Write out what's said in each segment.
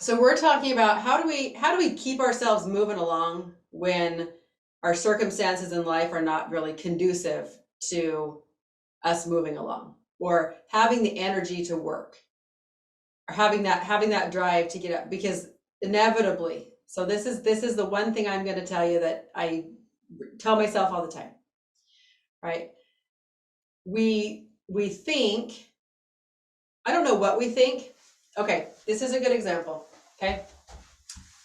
So we're talking about how do we keep ourselves moving along when our circumstances in life are not really conducive to us moving along or having the energy to work or having that drive to get up, because inevitably, so this is the one thing I'm going to tell you that I tell myself all the time, right? We think, I don't know what we think. Okay, this is a good example. Okay,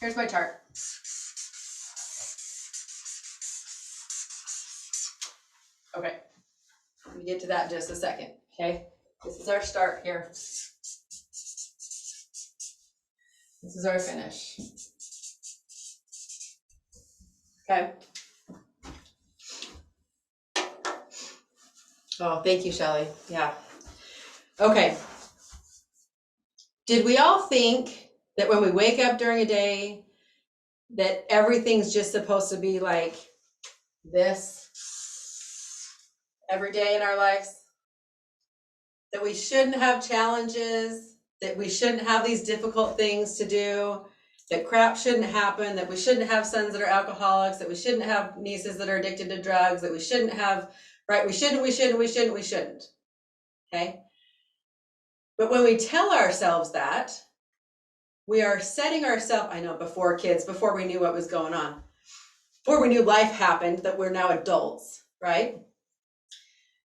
here's my chart. Okay, let me get to that in just a second. Okay, this is our start here. This is our finish. Okay. Oh, thank you, Shelley. Yeah. Okay. Did we all think that when we wake up during a day that everything's just supposed to be like this every day in our lives? That we shouldn't have challenges, that we shouldn't have these difficult things to do, that crap shouldn't happen, that we shouldn't have sons that are alcoholics, that we shouldn't have nieces that are addicted to drugs, that we shouldn't have, right? We shouldn't. Okay? But when we tell ourselves that, we are setting ourselves, I know before kids, before we knew what was going on, before we knew life happened, that we're now adults, right?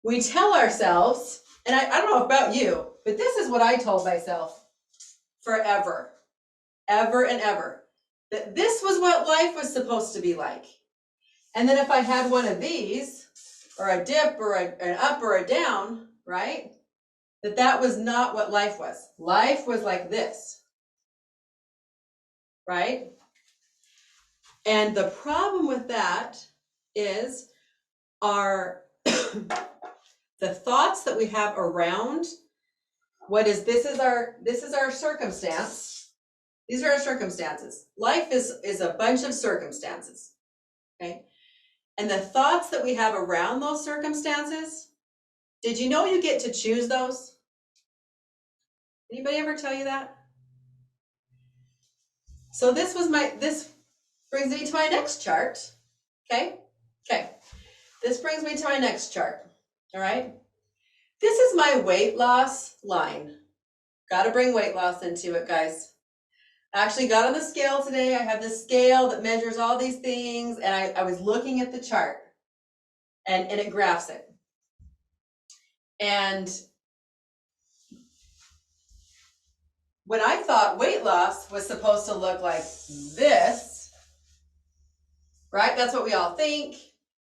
We tell ourselves, and I don't know about you, but this is what I told myself forever, ever and ever, that this was what life was supposed to be like. And then if I had one of these, or a dip, or an up or a down, right? That was not what life was. Life was like this, right? And the problem with that is our the thoughts that we have around this is our circumstance. These are our circumstances. Life is a bunch of circumstances. Okay? And the thoughts that we have around those circumstances, did you know you get to choose those? Anybody ever tell you that? So this brings me to my next chart. Okay? Okay. This brings me to my next chart. All right? This is my weight loss line. Got to bring weight loss into it, guys. I actually got on the scale today. I have this scale that measures all these things, and I was looking at the chart, and it graphs it. And when I thought weight loss was supposed to look like this, right? That's what we all think.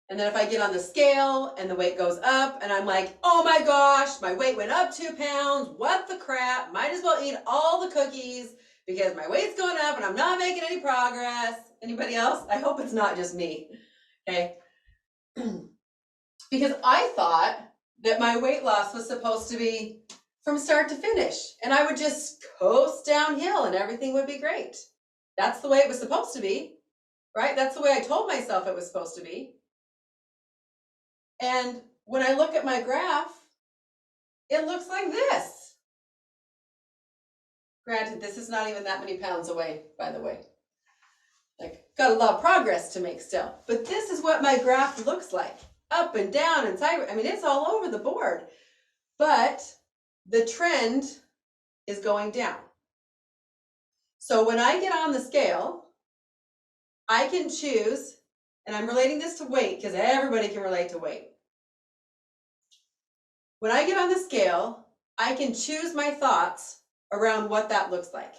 And then if I get on the scale and the weight goes up and I'm like, oh my gosh, my weight went up 2 pounds. What the crap? Might as well eat all the cookies because my weight's going up and I'm not making any progress. Anybody else? I hope it's not just me. Okay. Because I thought that my weight loss was supposed to be from start to finish and I would just coast downhill and everything would be great. That's the way it was supposed to be, right? That's the way I told myself it was supposed to be. And when I look at my graph, it looks like this. Granted, this is not even that many pounds away, by the way. Like, got a lot of progress to make still. But this is what my graph looks like. Up and down and sideways. I mean, it's all over the board. But the trend is going down. So when I get on the scale, I can choose, and I'm relating this to weight because everybody can relate to weight. When I get on the scale, I can choose my thoughts around what that looks like.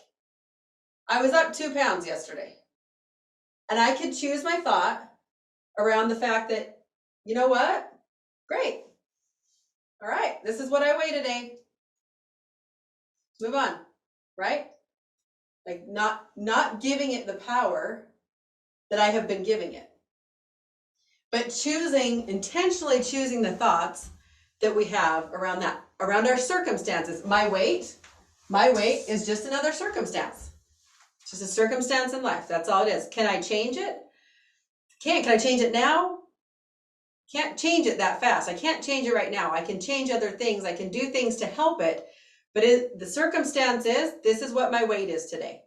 I was up 2 pounds yesterday. And I could choose my thought around the fact that, you know what? Great. All right, this is what I weigh today. Move on, right? Like not giving it the power that I have been giving it. But intentionally choosing the thoughts that we have around our circumstances. My weight is just another circumstance. It's just a circumstance in life. That's all it is. Can I change it? Can I change it now? Can't change it that fast. I can't change it right now. I can change other things. I can do things to help it. But the circumstance is, this is what my weight is today.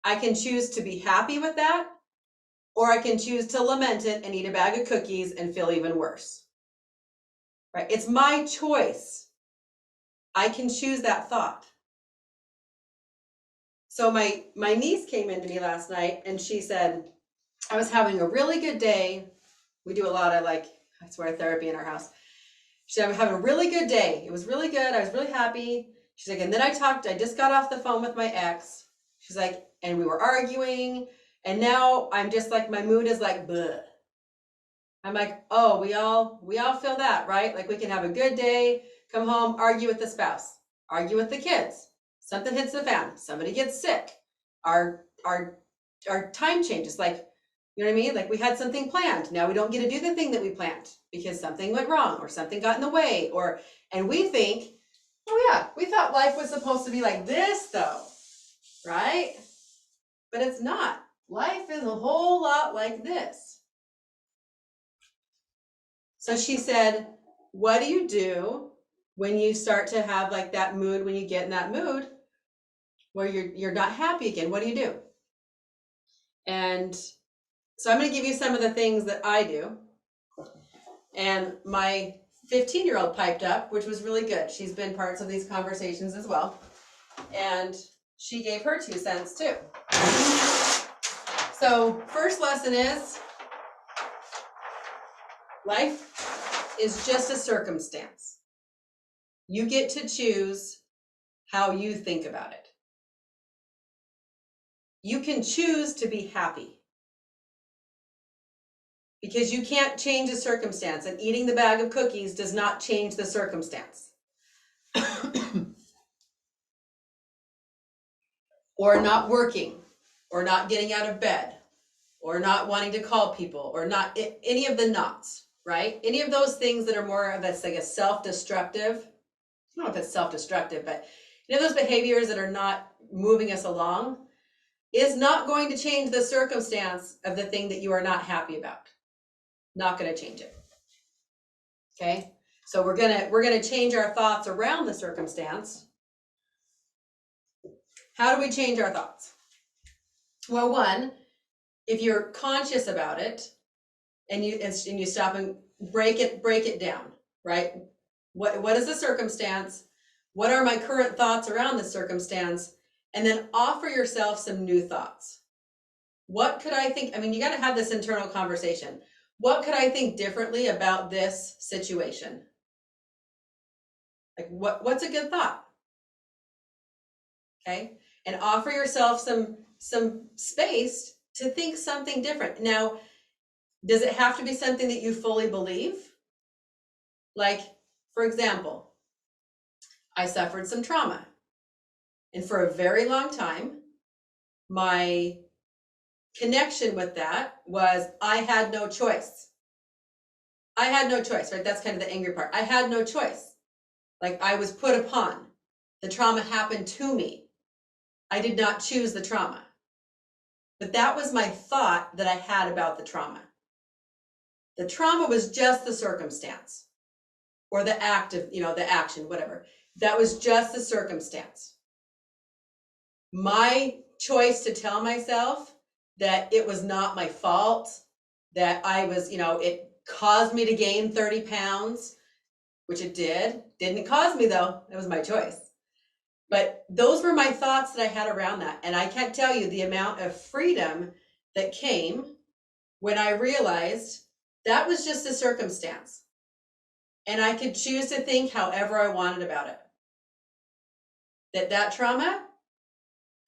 I can choose to be happy with that, or I can choose to lament it and eat a bag of cookies and feel even worse. Right? It's my choice. I can choose that thought. So my niece came into me last night and she said, I was having a really good day. We do a lot of I swear therapy in our house. She said, I'm having a really good day. It was really good. I was really happy. She's like, and then I just got off the phone with my ex. She's like, and we were arguing. And now I'm just like, my mood is like, bleh. I'm like, oh, we all feel that, right? Like we can have a good day, come home, argue with the spouse, argue with the kids. Something hits the fan, somebody gets sick. Our time changes. Like, you know what I mean? Like we had something planned. Now we don't get to do the thing that we planned because something went wrong or something got in the way, and we think, oh yeah, we thought life was supposed to be like this though, right? But it's not. Life is a whole lot like this. So she said, what do you do when you start to have like that mood, when you get in that mood where you're not happy again? What do you do? And so I'm going to give you some of the things that I do. And my 15-year-old piped up, which was really good. She's been parts of these conversations as well. And she gave her 2 cents too. So first lesson is, life is just a circumstance. You get to choose how you think about it. You can choose to be happy because you can't change a circumstance, and eating the bag of cookies does not change the circumstance. Or not working, or not getting out of bed, or not wanting to call people, or not any of the nots, right? Any of those things that are more of like a self-destructive, I don't know if it's self-destructive, but any of those behaviors that are not moving us along is not going to change the circumstance of the thing that you are not happy about. Not going to change it. Okay? So we're going to change our thoughts around the circumstance. How do we change our thoughts? Well, one, if you're conscious about it and you stop and break it down, right? What is the circumstance? What are my current thoughts around the circumstance? And then offer yourself some new thoughts. What could I think? I mean, you got to have this internal conversation. What could I think differently about this situation? Like what's a good thought? Okay? And offer yourself some space to think something different. Now, does it have to be something that you fully believe? Like, for example, I suffered some trauma. And for a very long time, my connection with that was I had no choice. I had no choice, right? That's kind of the angry part. I had no choice. Like I was put upon. The trauma happened to me. I did not choose the trauma. But that was my thought that I had about the trauma. The trauma was just the circumstance or the act of, the action, whatever. That was just the circumstance. My choice to tell myself that it was not my fault, that I was, it caused me to gain 30 pounds, which it did. Didn't cause me though. It was my choice. But those were my thoughts that I had around that. And I can't tell you the amount of freedom that came when I realized that was just a circumstance. And I could choose to think however I wanted about it. That trauma,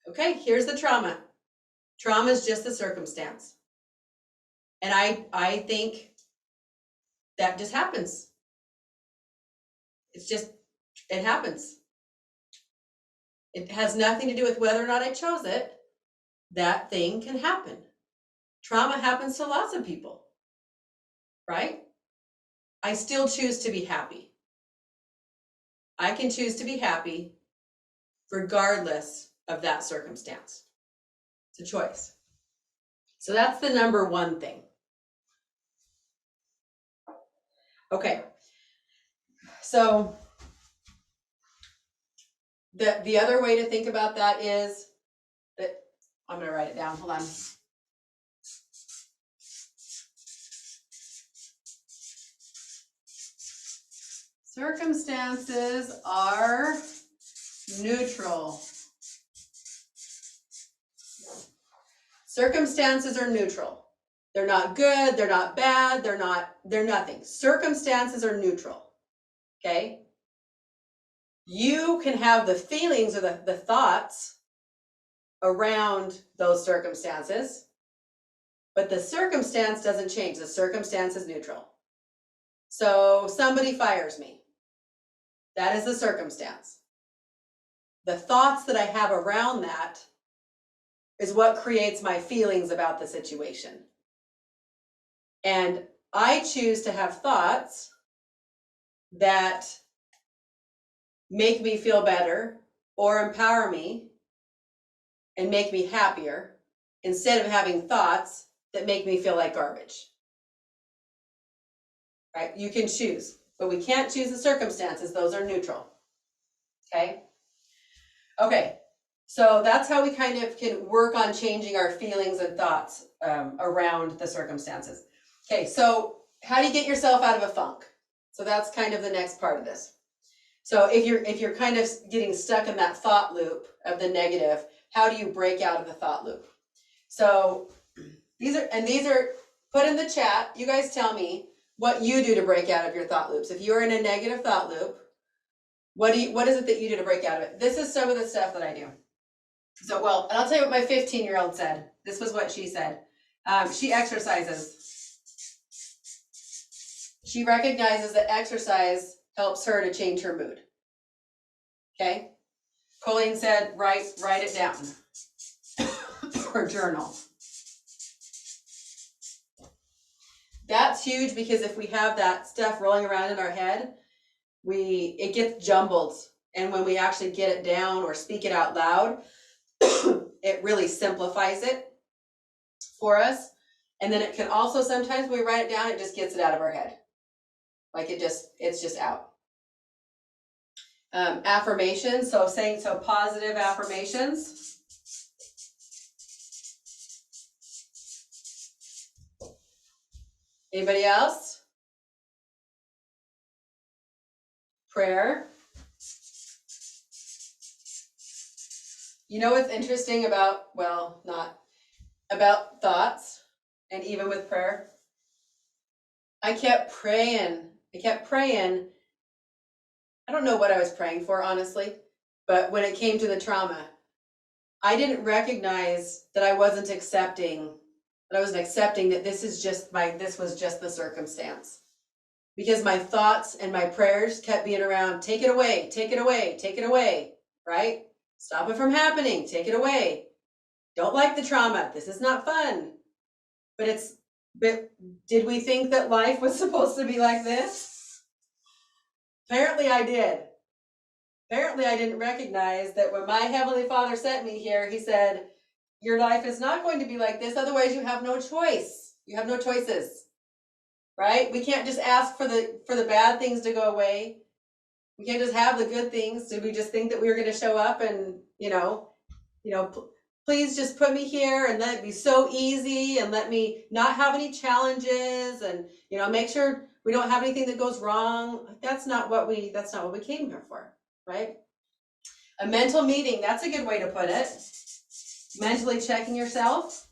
okay, here's the trauma. Trauma is just a circumstance. And I think that just happens. It happens. It has nothing to do with whether or not I chose it. That thing can happen. Trauma happens to lots of people, right? I still choose to be happy. I can choose to be happy regardless of that circumstance. It's a choice. So that's the number one thing. Okay. So the other way to think about that is that I'm going to write it down. Hold on. Circumstances are neutral. Circumstances are neutral. They're not good, they're not bad, they're nothing. Circumstances are neutral. Okay? You can have the feelings or the thoughts around those circumstances, but the circumstance doesn't change. The circumstance is neutral. So somebody fires me. That is the circumstance. The thoughts that I have around that is what creates my feelings about the situation. And I choose to have thoughts that make me feel better or empower me and make me happier instead of having thoughts that make me feel like garbage. Right? You can choose, but we can't choose the circumstances. Those are neutral. Okay? Okay, so that's how we kind of can work on changing our feelings and thoughts around the circumstances. Okay, so how do you get yourself out of a funk? So that's kind of the next part of this. So if you're kind of getting stuck in that thought loop of the negative, how do you break out of the thought loop? So these are put in the chat. You guys tell me what you do to break out of your thought loops. If you're in a negative thought loop, what is it that you do to break out of it? This is some of the stuff that I do. So, well, and I'll tell you what my 15-year-old said. This was what she said. She exercises. She recognizes that exercise helps her to change her mood. Okay? Colleen said, write it down. Or journal. That's huge because if we have that stuff rolling around in our head, it gets jumbled. And when we actually get it down or speak it out loud, it really simplifies it for us. And then it can also, sometimes when we write it down, it just gets it out of our head. Like it's just out. Affirmations, so positive affirmations. Anybody else? Prayer. You know what's interesting about thoughts and even with prayer? I kept praying. I don't know what I was praying for, honestly, but when it came to the trauma, I didn't recognize that I wasn't accepting that this was just the circumstance. Because my thoughts and my prayers kept being around, take it away, take it away, take it away, right? Stop it from happening, take it away. Don't like the trauma, this is not fun. But did we think that life was supposed to be like this? Apparently I did. Apparently I didn't recognize that when my Heavenly Father sent me here, He said, your life is not going to be like this, otherwise you have no choice. You have no choices, right? We can't just ask for the bad things to go away. We can't just have the good things. Did we just think that we were going to show up and, please just put me here and let it be so easy and let me not have any challenges and, make sure we don't have anything that goes wrong. That's not what we came here for, right? A mental meeting, that's a good way to put it. Mentally checking yourself.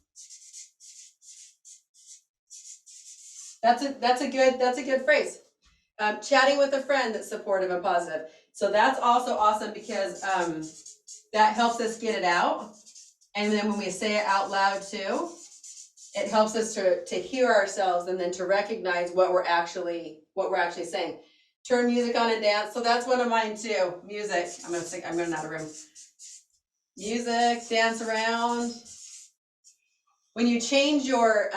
That's a good phrase. Chatting with a friend that's supportive and positive. So that's also awesome because that helps us get it out. And then when we say it out loud too, it helps us to hear ourselves and then to recognize what we're actually saying. Turn music on and dance. So that's one of mine too. Music. I'm running out of room. Music, dance around. When you change your,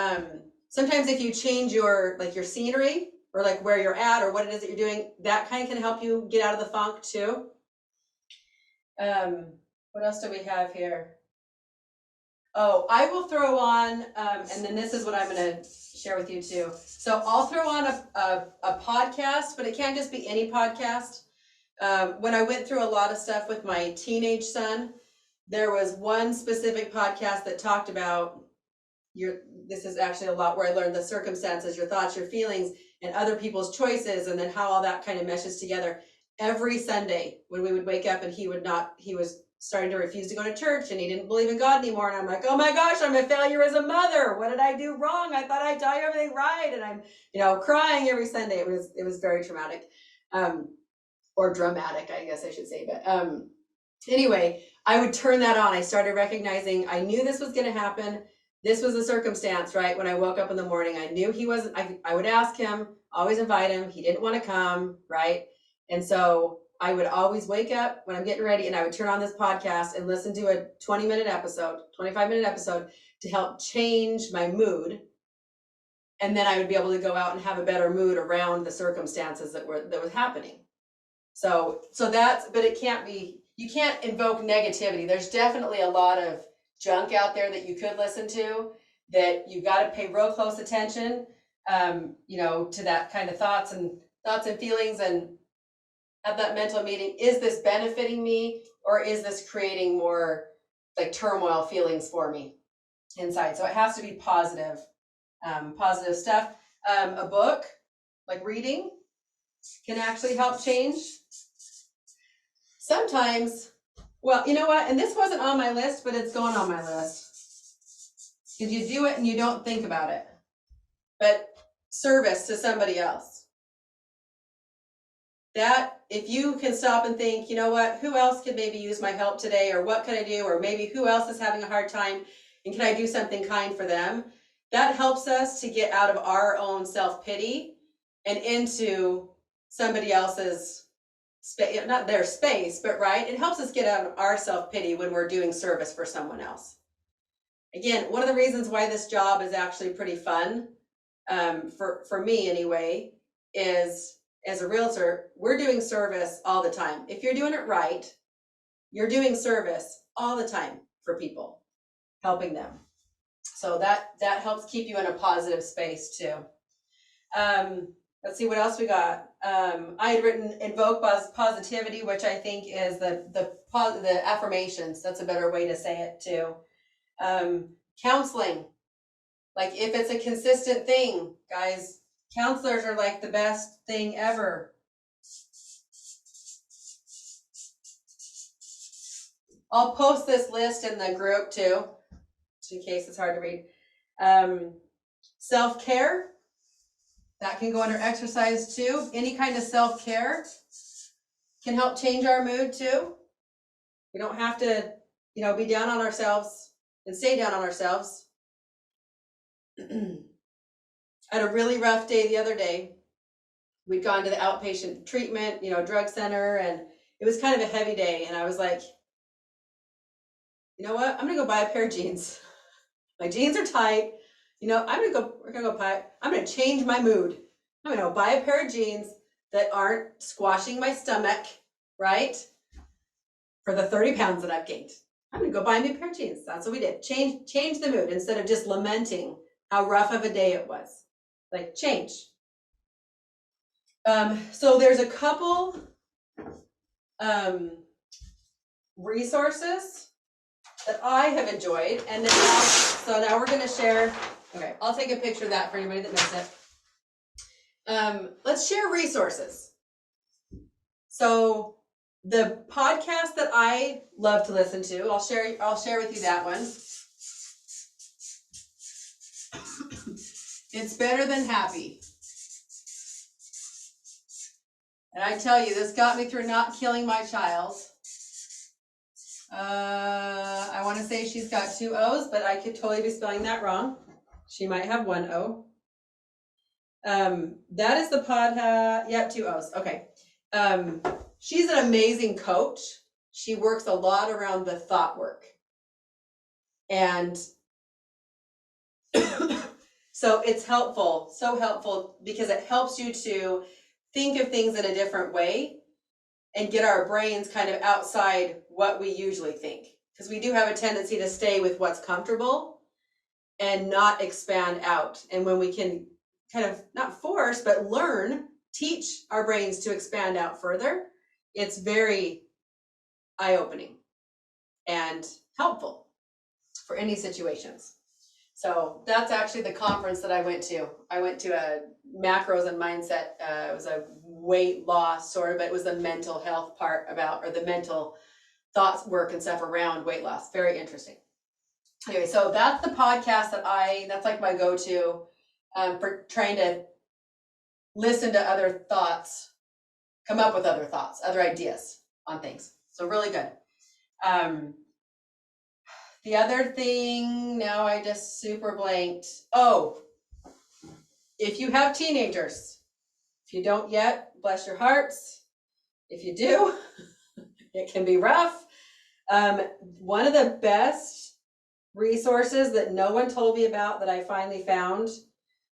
sometimes if you change your scenery or like where you're at or what it is that you're doing, that kind of can help you get out of the funk too. What else do we have here? Oh, I will throw on, and then this is what I'm going to share with you too. So I'll throw on a podcast, but it can't just be any podcast. When I went through a lot of stuff with my teenage son, there was one specific podcast that talked about this is actually a lot where I learned the circumstances, your thoughts, your feelings, and other people's choices, and then how all that kind of meshes together. Every Sunday when we would wake up and he was starting to refuse to go to church and he didn't believe in God anymore. And I'm like, oh my gosh, I'm a failure as a mother. What did I do wrong? I thought I taught you everything right. And I'm, crying every Sunday. It was very traumatic, or dramatic, I guess I should say. But anyway, I would turn that on. I started recognizing, I knew this was going to happen. This was a circumstance, right? When I woke up in the morning, I knew he wasn't, I would ask him, always invite him. He didn't want to come, right? And so I would always wake up when I'm getting ready and I would turn on this podcast and listen to a 25-minute episode to help change my mood. And then I would be able to go out and have a better mood around the circumstances that was happening. So that's, but it can't be, you can't invoke negativity. There's definitely a lot of junk out there that you could listen to that you got to pay real close attention, to that kind of thoughts and feelings, and have that mental meeting. Is this benefiting me, or is this creating more like turmoil feelings for me inside? So it has to be positive stuff. A book, like reading, can actually help change. Sometimes, well, you know what? And this wasn't on my list, but it's going on my list. Because you do it and you don't think about it. But service to somebody else. That, if you can stop and think, you know what, who else could maybe use my help today? Or what could I do? Or maybe who else is having a hard time? And can I do something kind for them? That helps us to get out of our own self-pity and into somebody else's space, not their space, but right? It helps us get out of our self-pity when we're doing service for someone else. Again, one of the reasons why this job is actually pretty fun, for me anyway, is as a realtor, we're doing service all the time. If you're doing it right, you're doing service all the time for people, helping them. So that helps keep you in a positive space too. Let's see what else we got. I had written invoke positivity, which I think is the affirmations. That's a better way to say it too. Counseling, like if it's a consistent thing, guys, counselors are like the best thing ever. I'll post this list in the group too, in case it's hard to read. Self-care. That can go under exercise too. Any kind of self-care can help change our mood too. We don't have to, be down on ourselves and stay down on ourselves. I had a really rough day the other day. We'd gone to the outpatient treatment, drug center, and it was kind of a heavy day. And I was like, you know what? I'm going to go buy a pair of jeans. My jeans are tight. I'm going to change my mood. I'm going to buy a pair of jeans that aren't squashing my stomach, right? For the 30 pounds that I've gained. I'm going to go buy me a pair of jeans. That's what we did. Change the mood instead of just lamenting how rough of a day it was. Like, change. So there's a couple resources that I have enjoyed. And then now we're going to share. Okay, I'll take a picture of that for anybody that missed it. Let's share resources. So the podcast that I love to listen to, I'll share with you that one. It's Better Than Happy. And I tell you, this got me through not killing my child. I want to say she's got 2 O's, but I could totally be spelling that wrong. She might have 1 O. That is the podcast. Yeah, 2 O's. Okay. She's an amazing coach. She works a lot around the thought work. And so it's helpful, so helpful, because it helps you to think of things in a different way and get our brains kind of outside what we usually think. Because we do have a tendency to stay with what's comfortable and not expand out. And when we can kind of not force, but teach our brains to expand out further, it's very eye-opening. and helpful for any situations. So that's actually the conference that I went to. I went to a macros and mindset. It was a weight loss sort of, but it was the mental health part about, or the mental thoughts work and stuff around weight loss. Very interesting. Anyway, so that's the podcast that's like my go-to for trying to listen to other thoughts, come up with other thoughts, other ideas on things. So really good. The other thing, now I just super blanked. Oh, if you have teenagers, if you don't yet, bless your hearts. If you do, it can be rough. One of the best resources that no one told me about that I finally found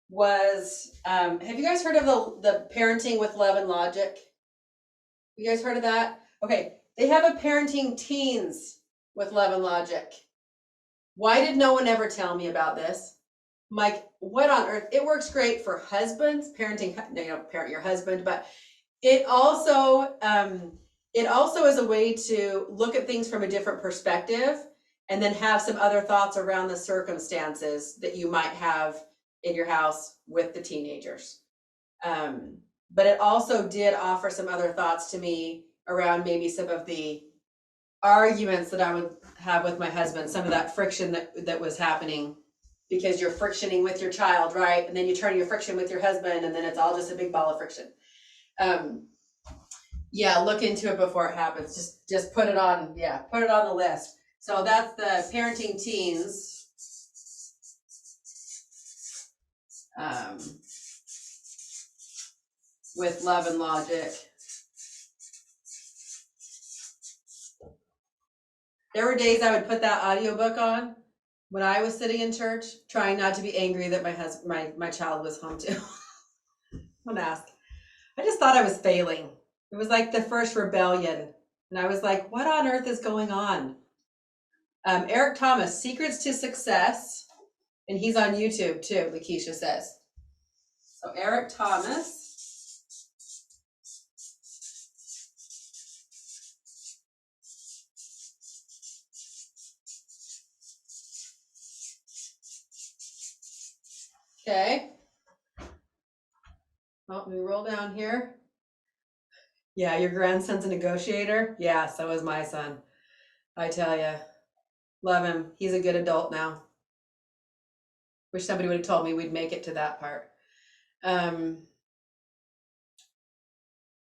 was, have you guys heard of the Parenting with Love and Logic? You guys heard of that? Okay, they have a Parenting Teens with Love and Logic. Why did no one ever tell me about this? I'm like, what on earth? It works great for husbands, parenting, no, you don't parent your husband, but it also is a way to look at things from a different perspective and then have some other thoughts around the circumstances that you might have in your house with the teenagers. But it also did offer some other thoughts to me around maybe some of the arguments that I would have with my husband, some of that friction that was happening, because you're frictioning with your child, right? And then you turn your friction with your husband, and then it's all just a big ball of friction. Yeah, look into it before it happens. Just put it on the list. So that's the Parenting Teens. With Love and Logic. There were days I would put that audiobook on when I was sitting in church, trying not to be angry that my child was home too. Don't ask. I just thought I was failing. It was like the first rebellion. And I was like, what on earth is going on? Eric Thomas, Secrets to Success. And he's on YouTube too, Lakeisha says. So Eric Thomas. Okay. Well, let me roll down here. Yeah, your grandson's a negotiator. Yeah, so is my son. I tell you, love him. He's a good adult now. Wish somebody would have told me we'd make it to that part.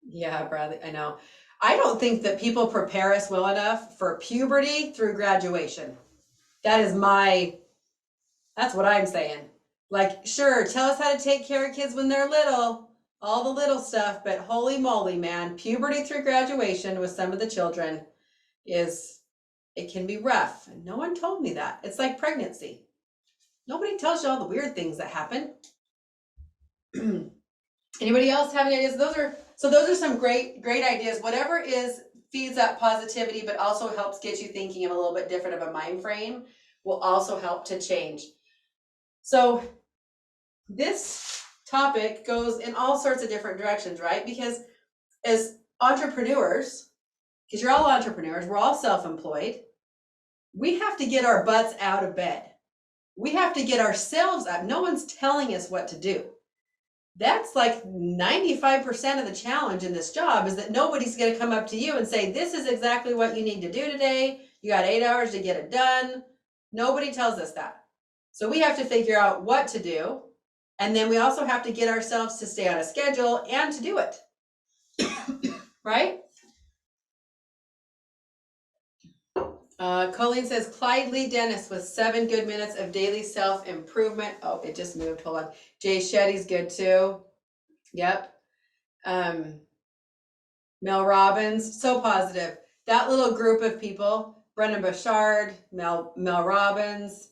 Yeah, Bradley, I know. I don't think that people prepare us well enough for puberty through graduation. That's what I'm saying. Like, sure, tell us how to take care of kids when they're little, all the little stuff, but holy moly, man, puberty through graduation with some of the children it can be rough. And no one told me that. It's like pregnancy. Nobody tells you all the weird things that happen. Anybody else have any ideas? Those are some great ideas. Whatever feeds that positivity, but also helps get you thinking in a little bit different of a mind frame, will also help to change. So this topic goes in all sorts of different directions, right? Because as entrepreneurs, because you're all entrepreneurs, we're all self-employed, we have to get our butts out of bed. We have to get ourselves up. No one's telling us what to do. That's like 95% of the challenge in this job, is that nobody's going to come up to you and say, this is exactly what you need to do today. You got 8 hours to get it done. Nobody tells us that. So we have to figure out what to do. And then we also have to get ourselves to stay on a schedule and to do it. Right? Colleen says, Clyde Lee Dennis with 7 good minutes of daily self-improvement. Oh, it just moved. Hold on. Jay Shetty's good too. Yep. Mel Robbins, so positive. That little group of people, Brendan Bouchard, Mel Robbins,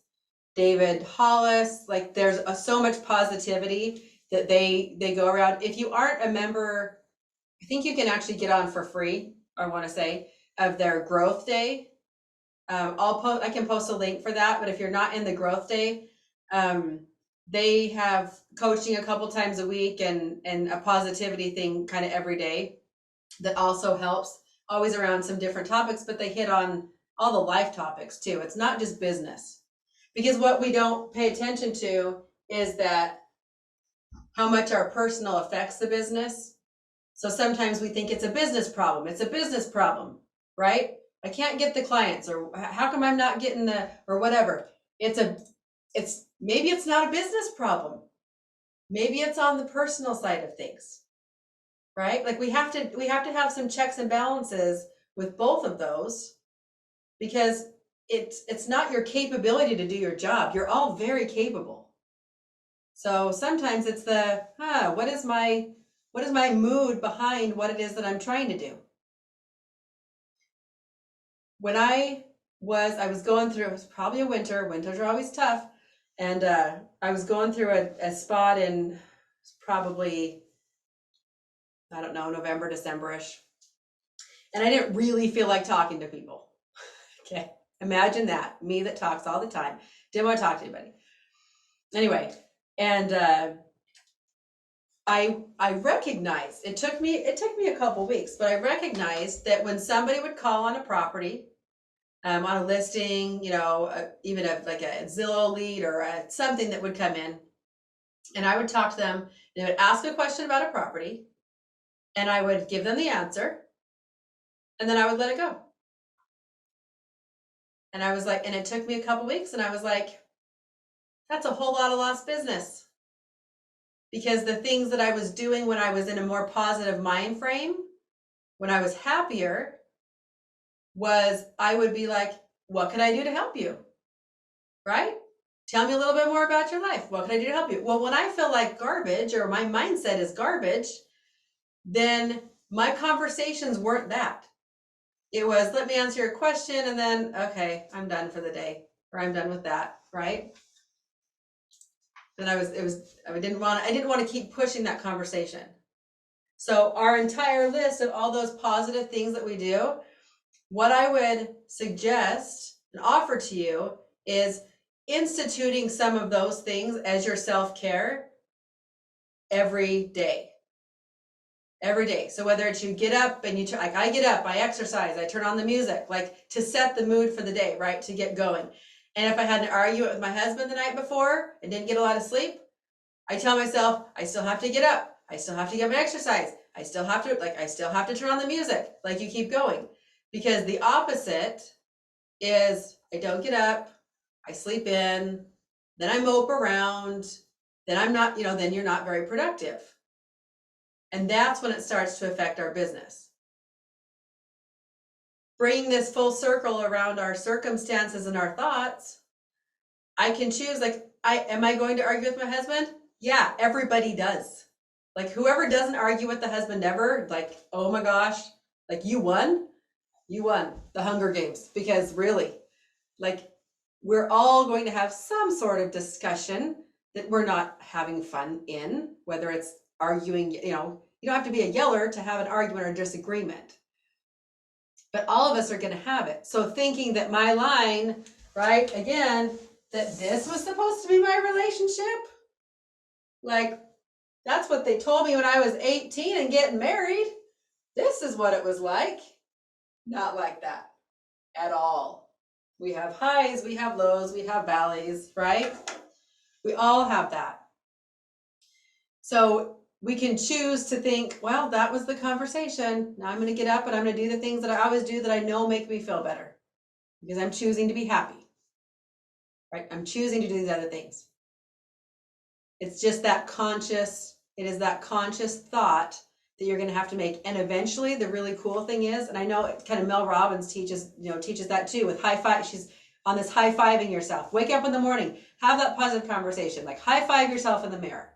David Hollis, like there's so much positivity that they go around. If you aren't a member, I think you can actually get on for free, I want to say, of their growth day. I can post a link for that, but if you're not in the growth day, they have coaching a couple times a week and a positivity thing kind of every day that also helps, always around some different topics, but they hit on all the life topics too. It's not just business. Because what we don't pay attention to is that how much our personal affects the business. So sometimes we think it's a business problem. It's a business problem, right? I can't get the clients, or how come I'm not getting the, or whatever. Maybe it's not a business problem. Maybe it's on the personal side of things, right? Like we have to have some checks and balances with both of those, because it's not your capability to do your job. You're all very capable. So sometimes it's the, what is my mood behind what it is that I'm trying to do? When I was going through, it was probably a winters are always tough. And I was going through a spot in probably, I don't know, November, December-ish. And I didn't really feel like talking to people. Okay. Imagine that, me that talks all the time. Didn't want to talk to anybody. Anyway, and I recognized, it took me a couple weeks, but I recognized that when somebody would call on a property, on a listing, even like a Zillow lead or something that would come in, and I would talk to them, they would ask a question about a property, and I would give them the answer, and then I would let it go. And I was like, and it took me a couple weeks, and I was like, that's a whole lot of lost business. Because the things that I was doing when I was in a more positive mind frame, when I was happier, was I would be like, what can I do to help you? Right? Tell me a little bit more about your life. What can I do to help you? Well, when I feel like garbage, or my mindset is garbage, then my conversations weren't that. It was, let me answer your question, and then, okay, I'm done for the day, or I'm done with that, right? Then I didn't want to keep pushing that conversation. So our entire list of all those positive things that we do, what I would suggest and offer to you is instituting some of those things as your self-care every day. Every day. So whether it's you get up and like I get up, I exercise, I turn on the music, like to set the mood for the day, right? To get going. And if I had an argument with my husband the night before and didn't get a lot of sleep, I tell myself, I still have to get up. I still have to get my exercise. I still have to turn on the music. Like you keep going. Because the opposite is I don't get up, I sleep in, then I mope around, then I'm not, then you're not very productive. And that's when it starts to affect our business. Bringing this full circle around our circumstances and our thoughts, I can choose, like, am I going to argue with my husband? Yeah, everybody does. Like whoever doesn't argue with the husband ever, like, oh my gosh, like you won the Hunger Games. Because really, like, we're all going to have some sort of discussion that we're not having fun in, whether it's arguing, you don't have to be a yeller to have an argument or disagreement. But all of us are going to have it. So thinking that my line, right, again, that this was supposed to be my relationship, like, that's what they told me when I was 18 and getting married. This is what it was like. Not like that at all. We have highs, we have lows, we have valleys, right? We all have that. So we can choose to think, well, that was the conversation. Now I'm going to get up and I'm going to do the things that I always do that I know make me feel better, because I'm choosing to be happy, right? I'm choosing to do these other things. It's just that it is that conscious thought that you're going to have to make. And eventually the really cool thing is, and I know kind of Mel Robbins teaches that too with high five. She's on this high fiving yourself. Wake up in the morning, have that positive conversation, like high five yourself in the mirror.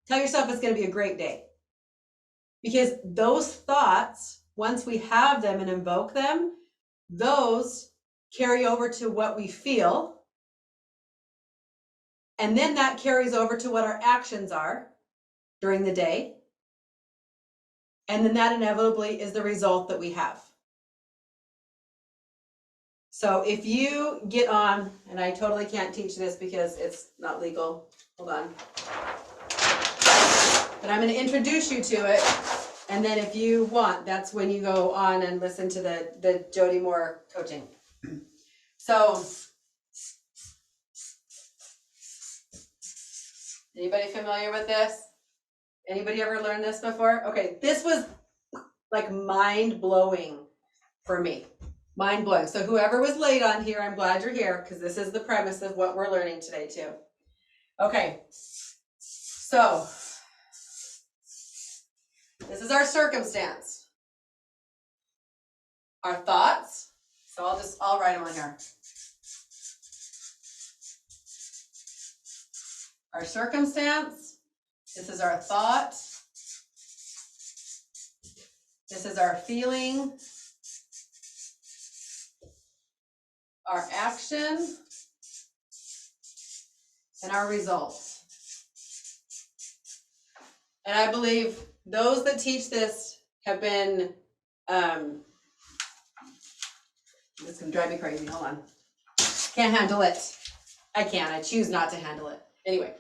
Tell yourself it's going to be a great day. Because those thoughts, once we have them and invoke them, those carry over to what we feel. And then that carries over to what our actions are during the day. And then that inevitably is the result that we have. So if you get on, and I totally can't teach this because it's not legal. Hold on. But I'm going to introduce you to it. And then if you want, that's when you go on and listen to the Jody Moore coaching. So, anybody familiar with this? Anybody ever learned this before? Okay, this was like mind-blowing for me. Mind-blowing. So whoever was late on here, I'm glad you're here because this is the premise of what we're learning today too. Okay, so this is our circumstance. Our thoughts. So I'll write them on here. Our circumstance. This is our thought. This is our feeling. Our action. And our results. And I believe those that teach this have been, this can drive me crazy, hold on. Can't handle it. I choose not to handle it. Anyway,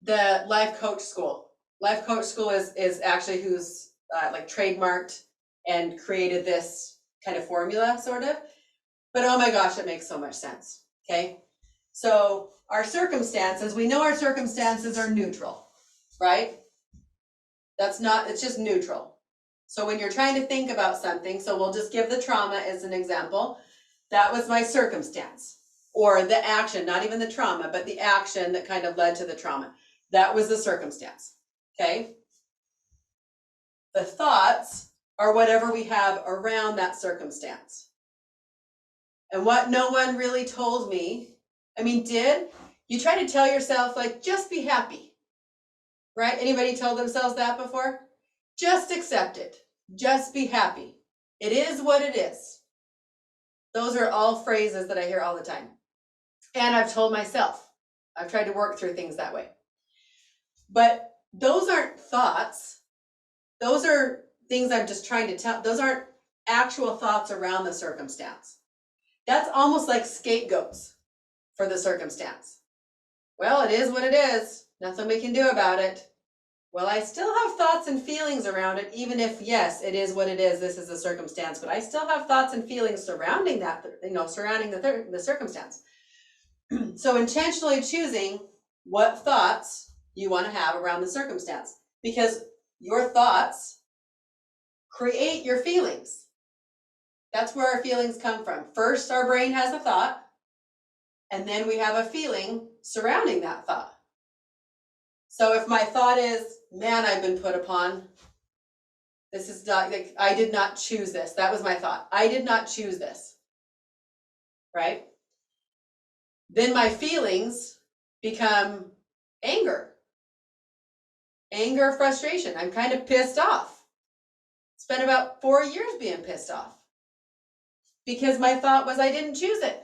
the Life Coach School. Life Coach School is actually who's like trademarked and created this kind of formula, sort of. But oh my gosh, it makes so much sense, okay? So our circumstances, we know our circumstances are neutral, right? It's just neutral. So when you're trying to think about something, so we'll just give the trauma as an example. That was my circumstance, or the action, not even the trauma, but the action that kind of led to the trauma. That was the circumstance, okay? The thoughts are whatever we have around that circumstance. And what no one really told me, did you try to tell yourself, like, just be happy, right? Anybody told themselves that before? Just accept it. Just be happy. It is what it is. Those are all phrases that I hear all the time. And I've told myself, I've tried to work through things that way. But those aren't thoughts. Those are things I'm just trying to tell. Those aren't actual thoughts around the circumstance. That's almost like scapegoats for the circumstance. Well, it is what it is. Nothing we can do about it. Well, I still have thoughts and feelings around it, even if, yes, it is what it is. This is a circumstance, but I still have thoughts and feelings surrounding that, surrounding the circumstance. So intentionally choosing what thoughts you want to have around the circumstance, because your thoughts create your feelings. That's where our feelings come from. First, our brain has a thought, and then we have a feeling surrounding that thought. So if my thought is, man, I've been put upon, this is not, like, I did not choose this. That was my thought. I did not choose this, right? Then my feelings become anger, frustration. I'm kind of pissed off. Spent about 4 years being pissed off because my thought was I didn't choose it.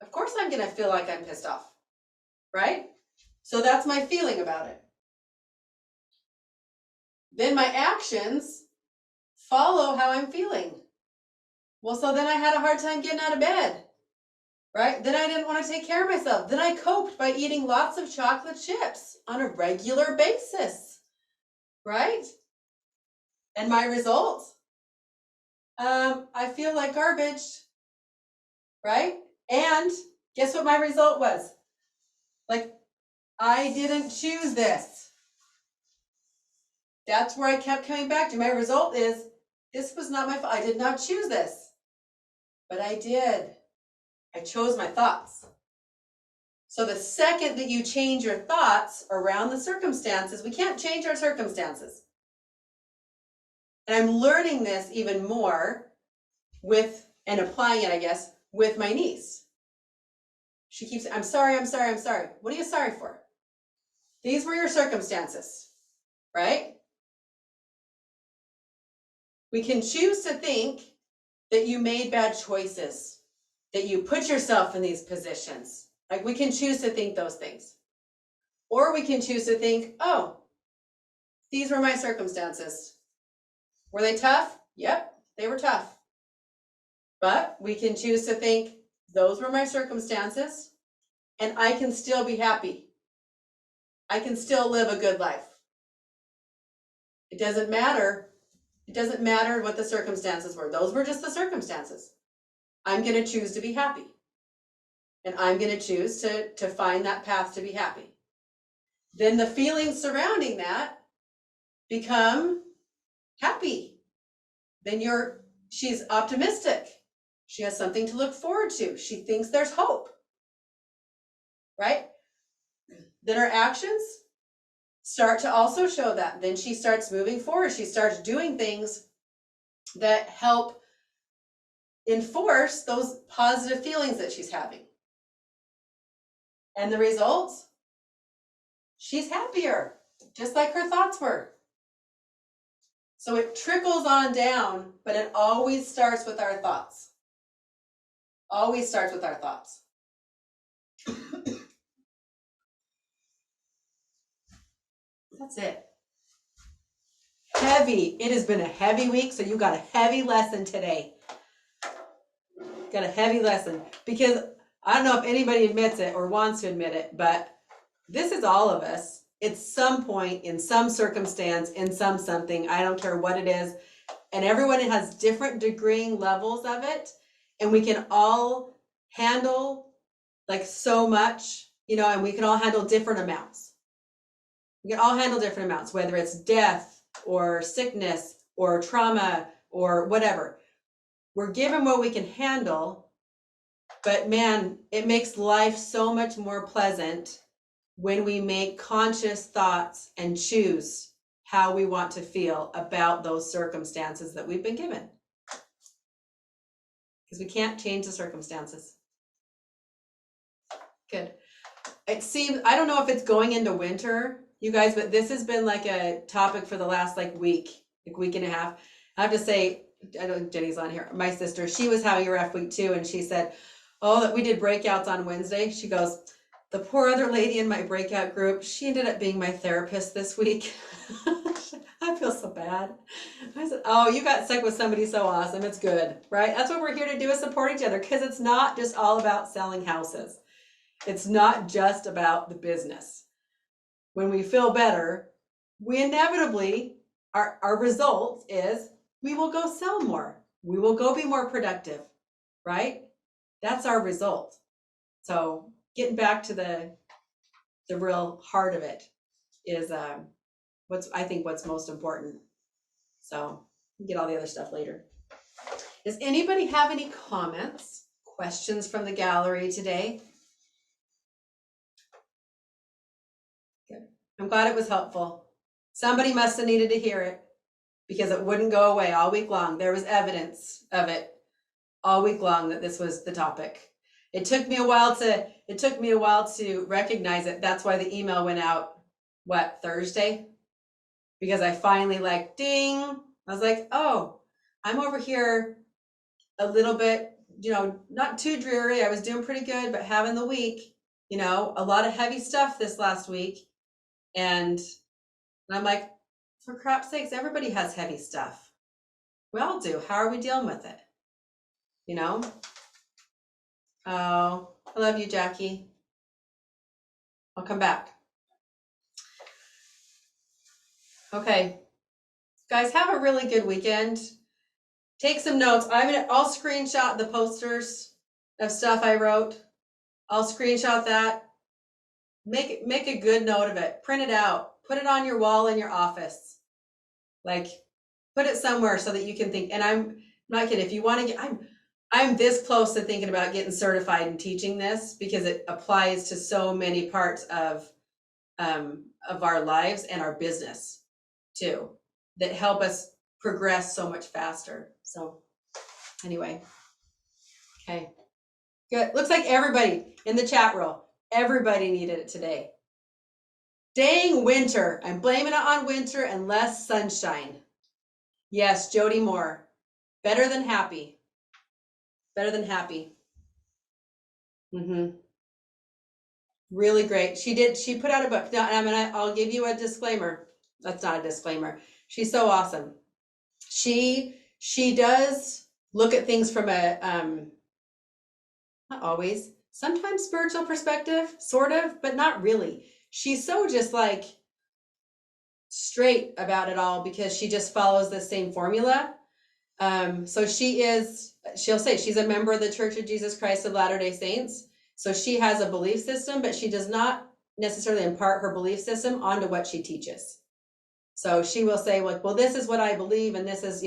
Of course I'm going to feel like I'm pissed off, right? So that's my feeling about it. Then my actions follow how I'm feeling. Well, so then I had a hard time getting out of bed, right? Then I didn't want to take care of myself. Then I coped by eating lots of chocolate chips on a regular basis, right? And my results, I feel like garbage, right? And guess what my result was? Like, I didn't choose this. That's where I kept coming back to. My result is, this was not my fault. I did not choose this, but I did. I chose my thoughts. So the second that you change your thoughts around the circumstances, we can't change our circumstances. And I'm learning this even more with, and applying it, I guess, with my niece. She keeps, I'm sorry. What are you sorry for? These were your circumstances, right? We can choose to think that you made bad choices, that you put yourself in these positions. Like, we can choose to think those things. Or we can choose to think, oh, these were my circumstances. Were they tough? Yep, they were tough. But we can choose to think, those were my circumstances, and I can still be happy. I can still live a good life. It doesn't matter It doesn't matter what the circumstances were. Those were just the circumstances. I'm going to choose to be happy. And I'm going to choose to find that path to be happy. Then the feelings surrounding that become happy. Then she's optimistic. She has something to look forward to. She thinks there's hope. Right? Then her actions start to also show that. Then she starts moving forward. She starts doing things that help enforce those positive feelings that she's having. And the results? She's happier, just like her thoughts were. So it trickles on down, but it always starts with our thoughts. Always starts with our thoughts. That's it. Heavy. It has been a heavy week, so you got a heavy lesson today. Got a heavy lesson. Because I don't know if anybody admits it or wants to admit it, but this is all of us. At some point, in some circumstance, in something, I don't care what it is, and everyone has different degreeing levels of it, and we can all handle like so much, and we can all handle different amounts. We can all handle different amounts, whether it's death or sickness or trauma or whatever. We're given what we can handle, but man, it makes life so much more pleasant when we make conscious thoughts and choose how we want to feel about those circumstances that we've been given. Because we can't change the circumstances. Good. It seems, I don't know if it's going into winter, you guys, but this has been like a topic for the last week and a half. I have to say, I know Jenny's on here, my sister, she was having a rough week too, and she said, oh, that we did breakouts on Wednesday. She goes, the poor other lady in my breakout group, she ended up being my therapist this week. I feel so bad. I said, oh, you got stuck with somebody so awesome. It's good, right? That's what we're here to do, is support each other, because it's not just all about selling houses. It's not just about the business. When we feel better, we inevitably, our result is we will go sell more. We will go be more productive, right? That's our result. So getting back to the real heart of it is what's most important. So we'll get all the other stuff later. Does anybody have any comments, questions from the gallery today? Good. I'm glad it was helpful. Somebody must have needed to hear it, because it wouldn't go away all week long. There was evidence of it all week long that this was the topic. It took me a while to recognize it. That's why the email went out, Thursday? Because I finally ding. I was like, oh, I'm over here a little bit, not too dreary. I was doing pretty good, but having the week, a lot of heavy stuff this last week. And I'm like, for crap's sakes, everybody has heavy stuff. We all do. How are we dealing with it? Oh, I love you, Jackie. I'll come back. Okay, guys, have a really good weekend. Take some notes. I'll screenshot the posters of stuff I wrote. I'll screenshot that. Make a good note of it. Print it out. Put it on your wall in your office. Put it somewhere so that you can think. And I'm not kidding. If you want to get, I'm this close to thinking about getting certified in teaching this, because it applies to so many parts of our lives and our business too, that help us progress so much faster. So anyway, okay, good. Looks like everybody in the chat row, everybody needed it today. Dang winter. I'm blaming it on winter and less sunshine. Yes, Jody Moore. Better than happy. Better than happy. Really great. She put out a book. Now, I'll give you a disclaimer. That's not a disclaimer. She's so awesome. She does look at things from a not always, sometimes spiritual perspective, sort of, but not really. She's so just straight about it all because she just follows the same formula. So she'll say she's a member of the Church of Jesus Christ of Latter-day Saints. So she has a belief system, but she does not necessarily impart her belief system onto what she teaches. So she will say, like, well, this is what I believe, and this is,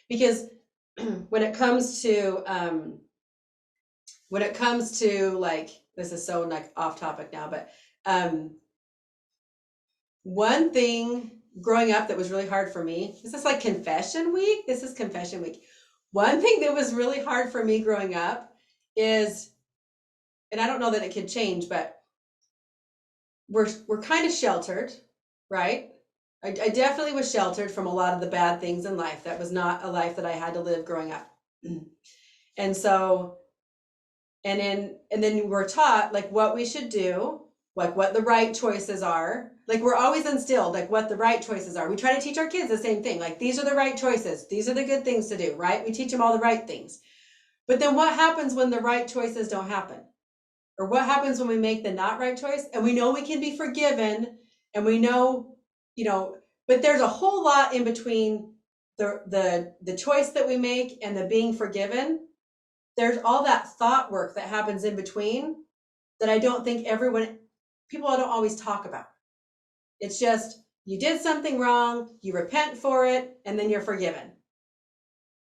because when it comes to like, this is so like off topic now, but one thing growing up that was really hard for me, is this like confession week? This is confession week. One thing that was really hard for me growing up is, and I don't know that it could change, but we're kind of sheltered, right? I definitely was sheltered from a lot of the bad things in life. That was not a life that I had to live growing up. And so, and then we're taught like what we should do, like what the right choices are. Like we're always instilled like what the right choices are. We try to teach our kids the same thing. Like these are the right choices. These are the good things to do, right? We teach them all the right things. But then what happens when the right choices don't happen? Or what happens when we make the not right choice? And we know we can be forgiven, and we know, but there's a whole lot in between the choice that we make and the being forgiven. There's all that thought work that happens in between that I don't think people don't always talk about. It's just, you did something wrong, you repent for it, and then you're forgiven.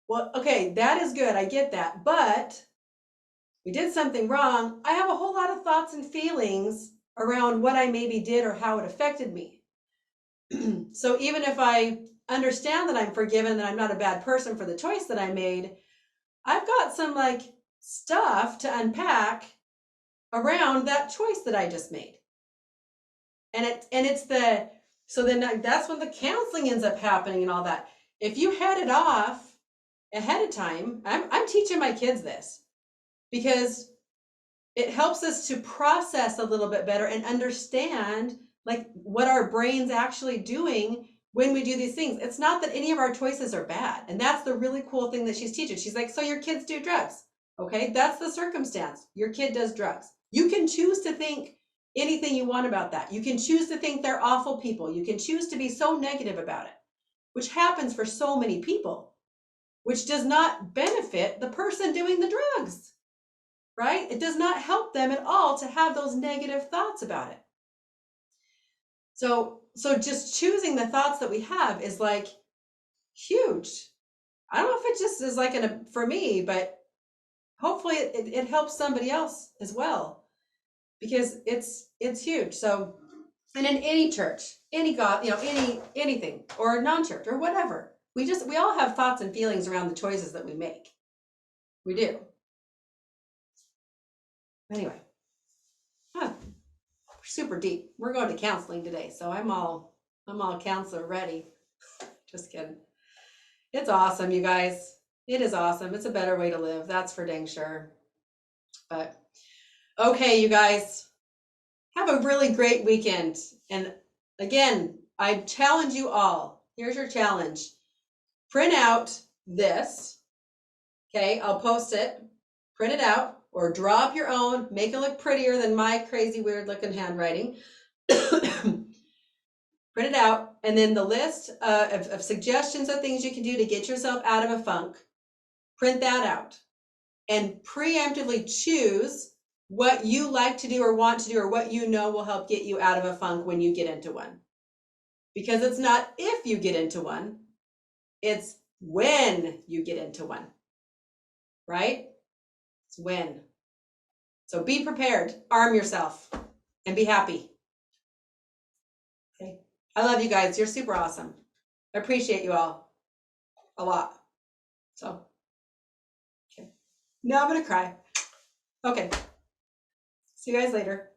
Well, okay, that is good. I get that. But we did something wrong. I have a whole lot of thoughts and feelings around what I maybe did or how it affected me. So even if I understand that I'm forgiven, that I'm not a bad person for the choice that I made, I've got some like stuff to unpack around that choice that I just made. So then that's when the counseling ends up happening and all that. If you head it off ahead of time, I'm teaching my kids this because it helps us to process a little bit better and understand like what our brain's actually doing when we do these things. It's not that any of our choices are bad. And that's the really cool thing that she's teaching. She's like, so your kids do drugs. Okay, that's the circumstance. Your kid does drugs. You can choose to think anything you want about that. You can choose to think they're awful people. You can choose to be so negative about it, which happens for so many people, which does not benefit the person doing the drugs. Right? It does not help them at all to have those negative thoughts about it. So just choosing the thoughts that we have is like huge. I don't know if it just is like for me, but hopefully it helps somebody else as well, because it's huge. So, and in any church, any God, anything, or non-church or whatever, we all have thoughts and feelings around the choices that we make. We do. Anyway, super deep. We're going to counseling today, so I'm all counselor ready. Just kidding. It's awesome, you guys. It is awesome. It's a better way to live. That's for dang sure. But okay, you guys, have a really great weekend. And again, I challenge you all. Here's your challenge. Print out this. Okay, I'll post it. Print it out or draw up your own. Make it look prettier than my crazy, weird looking handwriting. Print it out, and then the list of suggestions of things you can do to get yourself out of a funk. Print that out and preemptively choose what you like to do or want to do or what you know will help get you out of a funk when you get into one. Because it's not if you get into one, it's when you get into one, right? It's when. So be prepared, arm yourself, and be happy. Okay. I love you guys. You're super awesome. I appreciate you all a lot. So, okay. Now I'm going to cry. Okay. See you guys later.